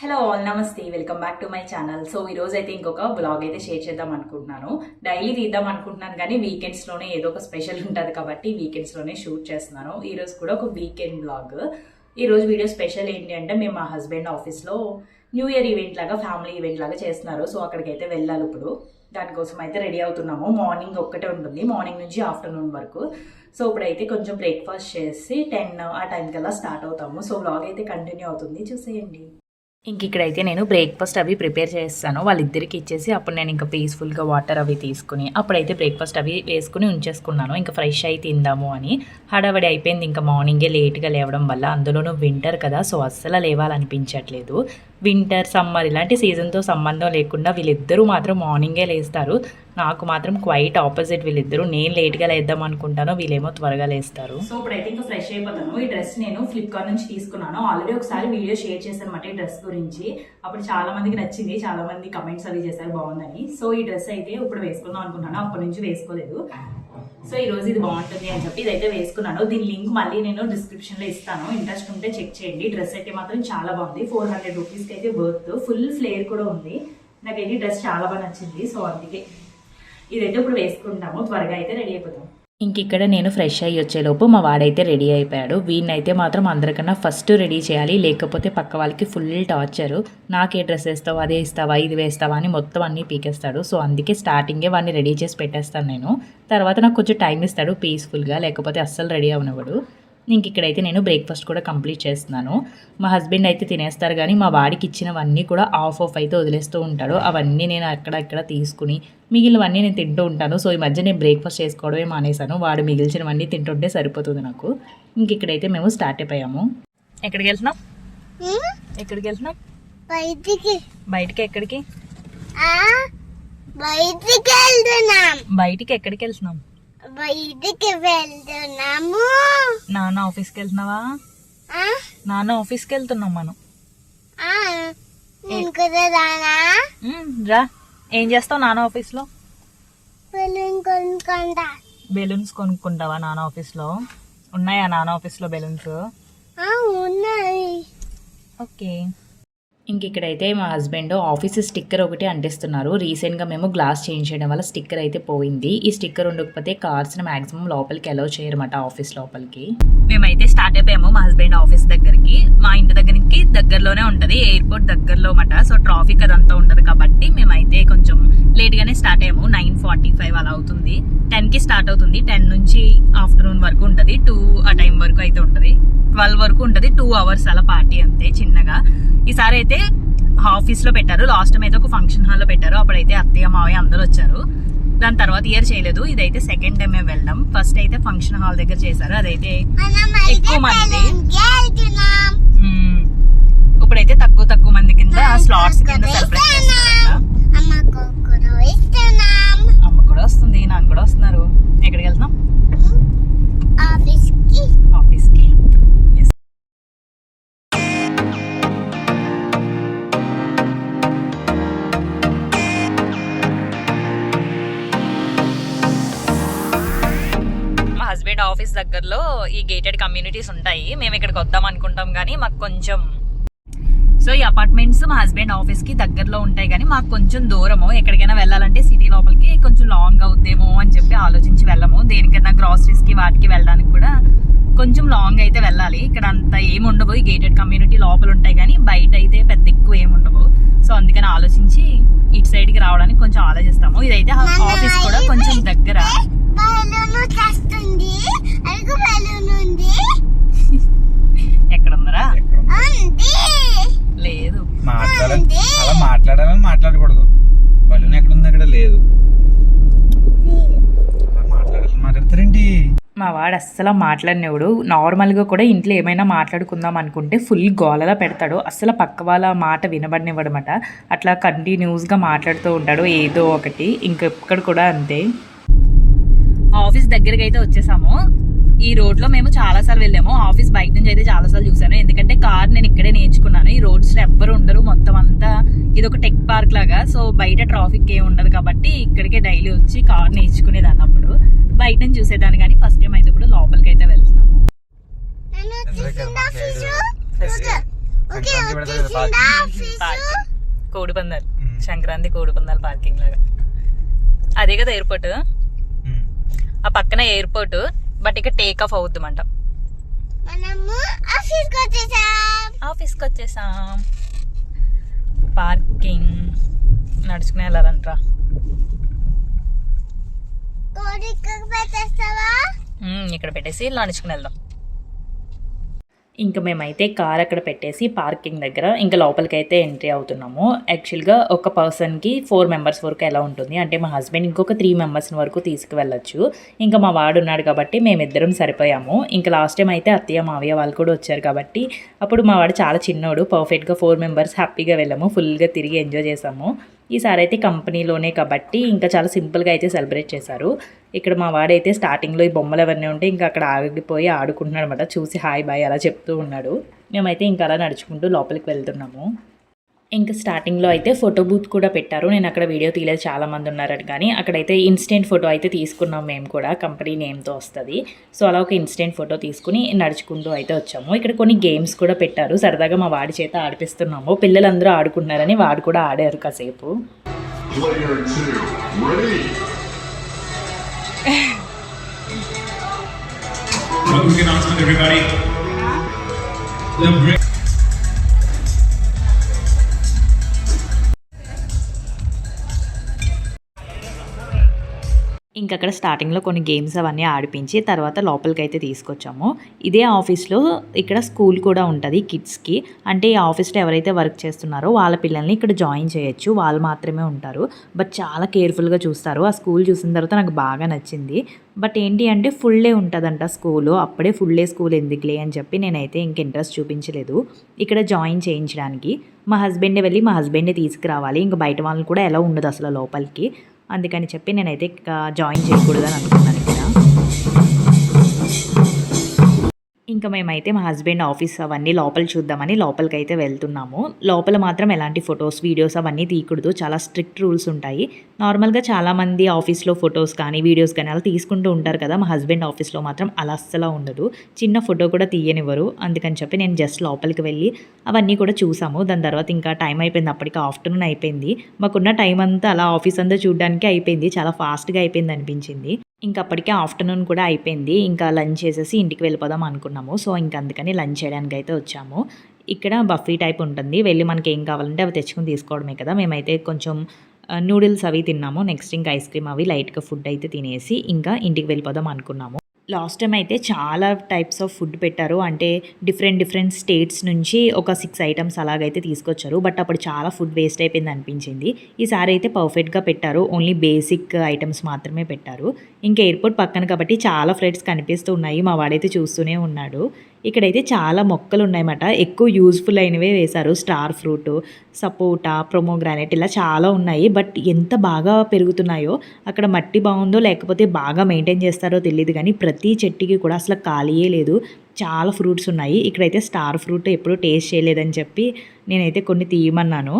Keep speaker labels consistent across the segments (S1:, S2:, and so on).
S1: Hello all నమస్తే, welcome back to my channel. So ఈ రోజు అయితే ఇంకొక బ్లాగ్ అయితే షేర్ చేద్దాం అనుకుంటున్నాను. డైలీ తీద్దాం అనుకుంటున్నాను కానీ వీకెండ్స్ లోనే ఏదో ఒక స్పెషల్ ఉంటుంది కాబట్టి వీకెండ్స్ లోనే షూట్ చేస్తున్నాను. ఈ రోజు కూడా ఒక వీకెండ్ బ్లాగ్. ఈ రోజు వీడియో స్పెషల్ ఏంటి అంటే మేము మా హస్బెండ్ ఆఫీస్లో న్యూ ఇయర్ ఈవెంట్ లాగా ఫ్యామిలీ ఈవెంట్ లాగా చేస్తున్నారు. సో అక్కడికైతే వెళ్ళాలి. ఇప్పుడు దానికోసం అయితే రెడీ అవుతున్నాము. మార్నింగ్ ఒక్కటే ఉంటుంది, మార్నింగ్ నుంచి ఆఫ్టర్నూన్ వరకు. సో ఇప్పుడైతే కొంచెం బ్రేక్ఫాస్ట్ చేసి 10 ఆ టైం కల్లా స్టార్ట్ అవుతాము. సో బ్లాగ్ అయితే కంటిన్యూ అవుతుంది, చూసేయండి. ఇంక ఇక్కడైతే నేను బ్రేక్ఫాస్ట్ అవి ప్రిపేర్ చేస్తాను వాళ్ళిద్దరికి ఇచ్చేసి, అప్పుడు నేను ఇంకా పీస్ఫుల్గా వాటర్ అవి తీసుకుని అప్పుడైతే బ్రేక్ఫాస్ట్ అవి వేసుకుని ఉంచేసుకున్నాను. ఇంకా ఫ్రెష్ అయి తిందాము అని. హడావడి అయిపోయింది ఇంకా మార్నింగే లేట్గా లేవడం వల్ల. అందులోనూ వింటర్ కదా, సో అస్సలు లేవాలనిపించట్లేదు. వింటర్ సమ్మర్ ఇలాంటి సీజన్తో సంబంధం లేకుండా వీళ్ళిద్దరూ మాత్రం మార్నింగే లేస్తారు. నాకు మాత్రం క్వైట్ ఆపోజిట్ వీళ్ళిద్దరూ. నేను లేట్గా లేద్దాం అనుకుంటాను, వీళ్ళేమో త్వరగా లేస్తారు. సో ఇప్పుడైతే ఇంకా ఫ్రెష్ అయిపోతాను. ఈ డ్రెస్ నేను ఫ్లిప్కార్ట్ నుంచి తీసుకున్నాను. ఆల్రెడీ ఒకసారి వీడియో షేర్ చేశాను అన్నమాట ఈ డ్రెస్ గురించి. అప్పుడు చాలా మందికి నచ్చింది, చాలా మంది కమెంట్స్ అవి చేశారు బాగుందని. సో ఈ డ్రెస్ అయితే ఇప్పుడు వేసుకుందాం అనుకున్నాను, అప్పటి నుంచి వేసుకోలేదు. సో ఈ రోజు ఇది బాగుంటుంది అని చెప్పి ఇదైతే వేసుకున్నాను. దీని లింక్ మళ్ళీ నేను డిస్క్రిప్షన్ లో ఇస్తాను, ఇంట్రెస్ట్ ఉంటే చెక్ చేయండి. డ్రెస్ అయితే మాత్రం చాలా బాగుంది. 400 రూపీస్కి అయితే వర్త్. ఫుల్ ఫ్లేర్ కూడా ఉంది. నాకైతే డ్రెస్ చాలా బాగా నచ్చింది. సో అందుకే ఇదైతే ఇప్పుడు వేసుకుంటాము. త్వరగా అయితే రెడీ అయిపోతాం. ఇంక ఇక్కడ నేను ఫ్రెష్ అయ్యి వచ్చేలోపు మా వాడైతే రెడీ అయిపోయాడు. వీడినైతే మాత్రం అందరికన్నా ఫస్ట్ రెడీ చేయాలి, లేకపోతే పక్క వాళ్ళకి ఫుల్ టార్చరు. నాకే డ్రెస్ వేస్తావా, అదే ఇస్తావా, ఇది వేస్తావా అని మొత్తం అన్నీ పీకేస్తాడు. సో అందుకే స్టార్టింగే వాడిని రెడీ చేసి పెట్టేస్తాను నేను. తర్వాత నాకు కొంచెం టైం ఇస్తాడు పీస్ఫుల్గా, లేకపోతే అస్సలు రెడీ అవనివ్వడు. ఇంక ఇక్కడైతే నేను బ్రేక్ఫాస్ట్ కూడా కంప్లీట్ చేస్తున్నాను. మా హస్బెండ్ అయితే తినేస్తారు కానీ మా వాడికి ఇచ్చినవన్నీ కూడా ఆఫ్ అయితే వదిలేస్తూ ఉంటాడు. అవన్నీ నేను అక్కడ తీసుకుని మిగిలినవన్నీ నేను తింటూ ఉంటాను. సో ఈ మధ్య నేను బ్రేక్ఫాస్ట్ చేసుకోవడమే మానేశాను. వాడు మిగిల్చినవన్నీ తింటుంటే సరిపోతుంది నాకు. ఇంక ఇక్కడైతే మేము స్టార్ట్ అయిపోయాము. ఎక్కడికి వెళ్తున్నాం? ఎక్కడికి వెళ్తున్నాం? బయటికి. ఎక్కడికి? బయటికి ఎక్కడికి వెళ్తున్నాం?
S2: బయటికి వెళ్తున్నాము.
S1: నాన్న ఆఫీస్కి వెళ్తున్నావా? నాన్న ఆఫీస్కి వెళ్తున్నాం మనం. రా. ఏం చేస్తావు నాన్న ఆఫీస్లో? బెలూన్స్ కొనుక్కుంటావా నాన్న ఆఫీస్లో? ఉన్నాయా నాన్న ఆఫీస్లో బెలూన్స్?
S2: ఉన్నాయి.
S1: ఓకే. ఇంక ఇక్కడైతే మా హస్బెండ్ ఆఫీస్ స్టిక్కర్ ఒకటి అంటిస్తున్నారు. రీసెంట్గా మేము గ్లాస్ చేంజ్ చేయడం వల్ల స్టిక్కర్ అయితే పోయింది. ఈ స్టిక్కర్ ఉండకపోతే కార్స్ని మాక్సిమం లోపలికి అలౌ చేయరన్నమాట, ఆఫీస్ లోపలికి. మేమైతే స్టార్ట్ అయిపోయాము మా హస్బెండ్ ఆఫీస్ దగ్గరికి. మా ఇంటి దగ్గరికి దగ్గరలోనే ఉంటుంది, ఎయిర్పోర్ట్ దగ్గరలో అన్నమాట. సో ట్రాఫిక్ అదంతా ఉండదు కాబట్టి మేమైతే కొంచెం లేట్గానే స్టార్ట్ అయ్యాము. 9:45 అలా అవుతుంది. 10కి స్టార్ట్ అవుతుంది. 10 నుంచి ఆఫ్టర్నూన్ వరకు ఉంటుంది. 2 ఆ టైం వరకు అయితే ఉంటుంది. 12 వరకు ఉంటుంది. 2 అవర్స్ అలా పార్టీ అంతే చిన్నగా. ఈసారి అయితే ఆఫీస్ లో పెట్టారు. లాస్ట్ టైం అయితే ఒక ఫంక్షన్ హాల్ లో పెట్టారు. అప్పుడైతే అత్తయ్య మావయ్య అందరూ వచ్చారు. దాని తర్వాత ఇయర్ చేయలేదు. ఇదైతే సెకండ్ టైం మేము వెళ్ళడం. ఫస్ట్ అయితే ఫంక్షన్ హాల్ దగ్గర చేశారు, అదైతే ఎక్కువ మంది. ఇప్పుడైతే తక్కువ మంది కింద స్లాట్స్ కింద సెలబ్రేట్ చేస్తున్నారు. అమ్మ కూడా వస్తుంది, నాన్న కూడా వస్తున్నారు. ఎక్కడికి వెళ్తున్నాం? ఆఫీస్కి. హస్బెండ్ ఆఫీస్ దగ్గరలో ఈ గేటెడ్ కమ్యూనిటీస్ ఉంటాయి. మేము ఇక్కడికి వద్దాం అనుకుంటాం కానీ మాకు కొంచెం, సో ఈ అపార్ట్మెంట్స్ మా హస్బెండ్ ఆఫీస్ కి దగ్గరలో ఉంటాయి కానీ మాకు కొంచెం దూరము. ఎక్కడికైనా వెళ్ళాలంటే సిటీ లోపలికి కొంచెం లాంగ్ అవుద్దేమో అని చెప్పి ఆలోచించి వెళ్ళము. దేనికైనా గ్రాసరీస్ కి వాటికి వెళ్ళడానికి కూడా కొంచెం లాంగ్ అయితే వెళ్ళాలి. ఇక్కడ అంత ఏమి ఉండవు, ఈ గేటెడ్ కమ్యూనిటీ లోపల ఉంటాయి కానీ బయట అయితే పెద్ద ఎక్కువ ఏమి ఉండవు. సో అందుకని ఆలోచించి ఇటు సైడ్ కి రావడానికి కొంచెం ఆలోచిస్తాము. ఇదైతే ఆఫీస్ కూడా కొంచెం దగ్గర. ఎక్కడుందరా? లేదు.
S3: అలా మాట్లాడాలని మాట్లాడకూడదు. బలూన్ ఎక్కడుంది? అక్కడ లేదు. మాట్లాడతారేంటి?
S1: మా వాడు అస్సలు మాట్లాడినవాడు. నార్మల్గా కూడా ఇంట్లో ఏమైనా మాట్లాడుకుందాం అనుకుంటే ఫుల్ గోలలా పెడతాడు. అస్సలు పక్క వాళ్ళ మాట వినబడినవాడనమాట. అట్లా కంటిన్యూస్గా మాట్లాడుతూ ఉంటాడు ఏదో ఒకటి. ఇంకెక్కడ కూడా అంతే. ఆఫీస్ దగ్గరికి అయితే వచ్చేసాము. ఈ రోడ్ లో మేము చాలా సార్లు వెళ్ళాము. ఆఫీస్ బయట నుంచి అయితే చాలా సార్లు చూసాను, ఎందుకంటే కార్ నేను ఇక్కడే నేర్చుకున్నాను. ఈ రోడ్స్ లో ఎవ్వరు ఉండరు, మొత్తం అంతా ఇది ఒక టెక్ పార్క్ లాగా. సో బయట ట్రాఫిక్ ఏమి ఉండదు కాబట్టి ఇక్కడికే డైలీ వచ్చి కార్ నేర్చుకునేదాన్ని. అప్పుడు బయట నుంచి చూసేదాన్ని కానీ ఫస్ట్ టైం అయితే కూడా లోపలికి అయితే వెళ్తున్నాము.
S3: సంక్రాంతి పెడతారు కదా parking.
S1: పార్కింగ్ కోడిపందాలు సంక్రాంతి కోడిపందాలు పార్కింగ్ లాగా అదే కదా ఎయిర్పోర్ట్ ఆ పక్కన ఎయిర్పోర్ట్ బట్ ఇక టేక్ ఆఫ్ అవుద్దామంట
S2: మనము
S1: ఆఫీస్కి వచ్చేసాం పార్కింగ్ నడుచుకుని వెళ్ళాలంటరా ఇక్కడ పెట్టేసి నడుచుకుని వెళ్దాం ఇంకా మేమైతే కార్ అక్కడ పెట్టేసి పార్కింగ్ దగ్గర ఇంకా లోపలికి అయితే ఎంట్రీ అవుతున్నాము. యాక్చువల్గా ఒక పర్సన్కి 4 మెంబర్స్ వరకు ఎలా ఉంటుంది అంటే మా హస్బెండ్ ఇంకొక 3 మెంబర్స్ వరకు తీసుకువెళ్ళొచ్చు. ఇంకా మా వాడు ఉన్నాడు కాబట్టి మేమిద్దరం సరిపోయాము. ఇంకా లాస్ట్ టైం అయితే అత్తయ్య మావయ్య వాళ్ళు కూడా వచ్చారు కాబట్టి అప్పుడు మా వాడు చాలా చిన్నోడు, పర్ఫెక్ట్గా 4 మెంబర్స్ హ్యాపీగా వెళ్ళాము, ఫుల్గా తిరిగి ఎంజాయ్ చేసాము. ఈసారి అయితే కంపెనీలోనే కాబట్టి ఇంకా చాలా సింపుల్గా అయితే సెలబ్రేట్ చేశారు. ఇక్కడ మా వాడైతే స్టార్టింగ్లో ఈ బొమ్మలు అవన్నీ ఉంటే ఇంకా అక్కడ ఆగిపోయి ఆడుకుంటున్నాడు అనమాట. చూసి హాయ్ బాయ్ అలా చెప్తూ ఉన్నాడు. మేమైతే ఇంకా అలా నడుచుకుంటూ లోపలికి వెళ్తున్నాము. ఇంకా స్టార్టింగ్లో అయితే ఫోటో బూత్ కూడా పెట్టారు. నేను అక్కడ వీడియో తీయలేదు, చాలామంది ఉన్నారని, కానీ అక్కడైతే ఇన్స్టెంట్ ఫోటో అయితే తీసుకున్నాం మేము కూడా, కంపెనీ నేమ్తో వస్తుంది. సో అలా ఒక ఇన్స్టెంట్ ఫోటో తీసుకుని నడుచుకుంటూ అయితే వచ్చాము. ఇక్కడ కొన్ని గేమ్స్ కూడా పెట్టారు, సరదాగా మా వాడి చేత ఆడిపిస్తున్నాము. పిల్లలందరూ ఆడుకుంటున్నారని వాడు కూడా ఆడారు కాసేపు. ఇంకా అక్కడ స్టార్టింగ్లో కొన్ని గేమ్స్ అవన్నీ ఆడిపించి తర్వాత లోపలికి అయితే తీసుకొచ్చాము. ఇదే ఆఫీస్లో ఇక్కడ స్కూల్ కూడా ఉంటుంది కిడ్స్కి. అంటే ఈ ఆఫీస్లో ఎవరైతే వర్క్ చేస్తున్నారో వాళ్ళ పిల్లల్ని ఇక్కడ జాయిన్ చేయొచ్చు, వాళ్ళు మాత్రమే ఉంటారు. బట్ చాలా కేర్ఫుల్గా చూస్తారు. ఆ స్కూల్ చూసిన తర్వాత నాకు బాగా నచ్చింది. బట్ ఏంటి అంటే ఫుల్ డే ఉంటుందంట స్కూలు. అప్పుడే ఫుల్ డే స్కూల్ ఎందుకులే అని చెప్పి నేనైతే ఇంక ఇంట్రెస్ట్ చూపించలేదు ఇక్కడ జాయిన్ చేయించడానికి. మా హస్బెండే వెళ్ళి మా హస్బెండే తీసుకురావాలి, ఇంకా బయట వాళ్ళని కూడా ఎలా ఉండదు అసలు లోపలికి. అందుకని చెప్పి నేనైతే జాయిన్ చేయకూడదని అనుకున్నాను ఇక్కడ. ఇంకా మేమైతే మా హస్బెండ్ ఆఫీస్ అవన్నీ లోపల చూద్దామని లోపలికి అయితే వెళ్తున్నాము. లోపల మాత్రం ఎలాంటి ఫొటోస్ వీడియోస్ అవన్నీ తీయకూడదు, చాలా స్ట్రిక్ట్ రూల్స్ ఉంటాయి. నార్మల్గా చాలామంది ఆఫీస్లో ఫొటోస్ కానీ వీడియోస్ కానీ అలా తీసుకుంటూ ఉంటారు కదా, మా హస్బెండ్ ఆఫీస్లో మాత్రం అలా అస్సలు ఉండదు, చిన్న ఫోటో కూడా తీయనివ్వరు. అందుకని చెప్పి నేను జస్ట్ లోపలికి వెళ్ళి అవన్నీ కూడా చూసాము. దాని తర్వాత ఇంకా టైం అయిపోయింది, అప్పటికి ఆఫ్టర్నూన్ అయిపోయింది. మాకున్న టైం అంతా అలా ఆఫీస్ అంతా చూడడానికి అయిపోయింది, చాలా ఫాస్ట్గా అయిపోయింది అనిపించింది. ఇంకా అప్పటికే ఆఫ్టర్నూన్ కూడా అయిపోయింది, ఇంకా లంచ్ చేసేసి ఇంటికి వెళ్ళిపోదాం అనుకున్నాము. సో ఇంకా అందుకని లంచ్ చేయడానికి అయితే వచ్చాము. ఇక్కడ బఫీ టైప్ ఉంటుంది, వెళ్ళి మనకి ఏం కావాలంటే అవి తెచ్చుకుని తీసుకోవడమే కదా. మేమైతే కొంచెం నూడిల్స్ అవి తిన్నాము, నెక్స్ట్ ఇంకా ఐస్ క్రీమ్ అవి లైట్గా ఫుడ్ అయితే తినేసి ఇంకా ఇంటికి వెళ్ళిపోదాం అనుకున్నాము. లాస్ట్ టైం అయితే చాలా టైప్స్ ఆఫ్ ఫుడ్ పెట్టారు, అంటే డిఫరెంట్ స్టేట్స్ నుంచి ఒక 6 ఐటమ్స్ అలాగైతే తీసుకొచ్చారు. బట్ అప్పుడు చాలా ఫుడ్ వేస్ట్ అయిపోయింది అనిపించింది. ఈసారి అయితే పర్ఫెక్ట్గా పెట్టారు, ఓన్లీ బేసిక్ ఐటమ్స్ మాత్రమే పెట్టారు. ఇంకా ఎయిర్పోర్ట్ పక్కన కాబట్టి చాలా ఫ్లైట్స్ కనిపిస్తూ ఉన్నాయి, మా వాడైతే చూస్తూనే ఉన్నాడు. ఇక్కడైతే చాలా మొక్కలు ఉన్నాయన్నమాట, ఎక్కువ యూజ్ఫుల్ అయినవే వేశారు. స్టార్ ఫ్రూట్, సపోటా, ప్రొమోగ్రానైట్ ఇలా చాలా ఉన్నాయి. బట్ ఎంత బాగా పెరుగుతున్నాయో, అక్కడ మట్టి బాగుందో లేకపోతే బాగా మెయింటైన్ చేస్తారో తెలియదు, కానీ ప్రతి చెట్టుకి కూడా అసలు ఖాళీయే లేదు, చాలా ఫ్రూట్స్ ఉన్నాయి. ఇక్కడైతే స్టార్ ఫ్రూట్ ఎప్పుడూ టేస్ట్ చేయలేదని చెప్పి నేనైతే కొన్ని తీయమన్నాను.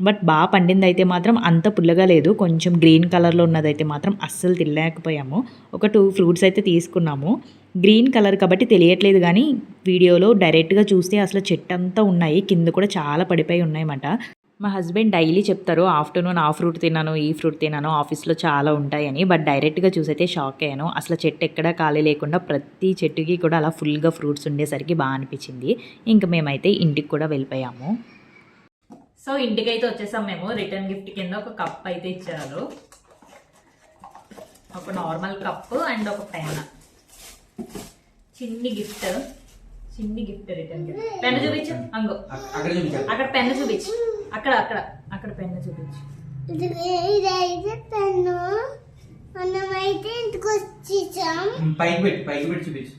S1: బట్ బాగా పండింది అయితే మాత్రం అంత పుల్లగా లేదు, కొంచెం గ్రీన్ కలర్లో ఉన్నదైతే మాత్రం అస్సలు తినలేకపోయాము. ఒక 2 ఫ్రూట్స్ అయితే తీసుకున్నాము. గ్రీన్ కలర్ కాబట్టి తెలియట్లేదు, కానీ వీడియోలో డైరెక్ట్గా చూస్తే అసలు చెట్టు అంతా ఉన్నాయి, కింద కూడా చాలా పడిపోయి ఉన్నాయన్నమాట. మా హస్బెండ్ డైలీ చెప్తారు ఆఫ్టర్నూన్ ఆ ఫ్రూట్ తిన్నాను, ఈ ఫ్రూట్ తిన్నాను, ఆఫీస్లో చాలా ఉంటాయని. బట్ డైరెక్ట్గా చూసైతే షాక్ అయ్యాను, అసలు చెట్టు ఎక్కడా ఖాళీ లేకుండా ప్రతి చెట్టుకి కూడా అలా ఫుల్గా ఫ్రూట్స్ ఉండేసరికి బాగా అనిపించింది. ఇంకా మేమైతే ఇంటికి కూడా వెళ్ళిపోయాము. సో ఇంటికైతే వచ్చేసాం మేము. రిటర్న్ గిఫ్ట్ కింద ఒక కప్ అయితే ఇచ్చారు, ఒక నార్మల్ కప్ అండ్ ఒక పెన్. చిన్ని గిఫ్ట్ రిటర్న్ గిఫ్ట్. పెన్ చూపించు, అంగో అక్కడ పెన్ చూపించు, అక్కడ పెన్ చూపించు.
S2: ఇదైతే పెన్ను, మనమైతే ఇంటికి వచ్చేసాం.
S3: పైకి పెట్టి చూపించు.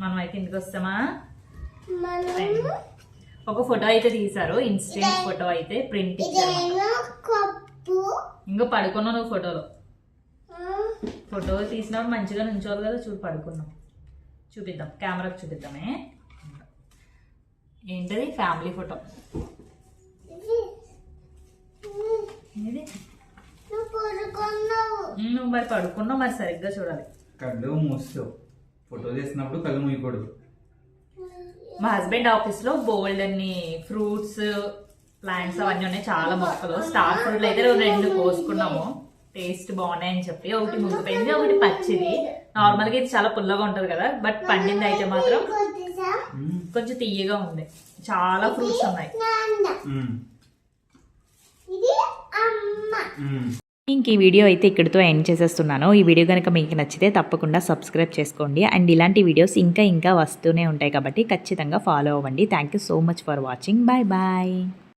S1: మనం అయితే ఇంటికి వస్తామా.
S2: మనం
S1: ఒక ఫోటో అయితే తీసారు, ఇన్స్టెంట్ ఫోటో అయితే ప్రింట్ ఇచ్చారు. ఇంకా పడుకున్నావు నువ్వు ఫోటోలో, ఫోటో తీసినప్పుడు మంచిగా నుంచోవాలి కదా, చూడు పడుకున్నాం. చూపిద్దాం, కెమెరాకి చూపిద్దామే. ఏంటది? Family photo. నువ్వు మరి పడుకున్నావు, మరి సరిగ్గా చూడాలి.
S3: కళ్ళు మూస్తావు, ఫోటో తీసినప్పుడు కళ్ళు మూయకూడదు.
S1: మా హస్బెండ్ ఆఫీస్ లో బోల్డ్ అన్ని ఫ్రూట్స్ ప్లాంట్స్ అవన్నీ ఉన్నాయి, చాలా మొక్కలు. స్టార్ ఫ్రూట్లు అయితే 2 కోసుకున్నాము, టేస్ట్ బాగున్నాయని చెప్పి. ఒకటి ముగ్గుపోయింది, ఒకటి పచ్చిది. నార్మల్ గా ఇది చాలా పుల్లగా ఉంటది కదా, బట్ పండింది అయితే మాత్రం కొంచెం తీయగా ఉంది. చాలా ఫ్రూట్స్ ఉన్నాయి.
S2: ఇది అమ్మ.
S1: ఇంక ఈ వీడియో అయితే ఇక్కడితో ఎండ్ చేసేస్తున్నాను. ఈ వీడియో కనుక మీకు నచ్చితే తప్పకుండా సబ్స్క్రైబ్ చేసుకోండి. అండ్ ఇలాంటి వీడియోస్ ఇంకా వస్తూనే ఉంటాయి కాబట్టి ఖచ్చితంగా ఫాలో అవ్వండి. Thank you so much for watching. Bye bye.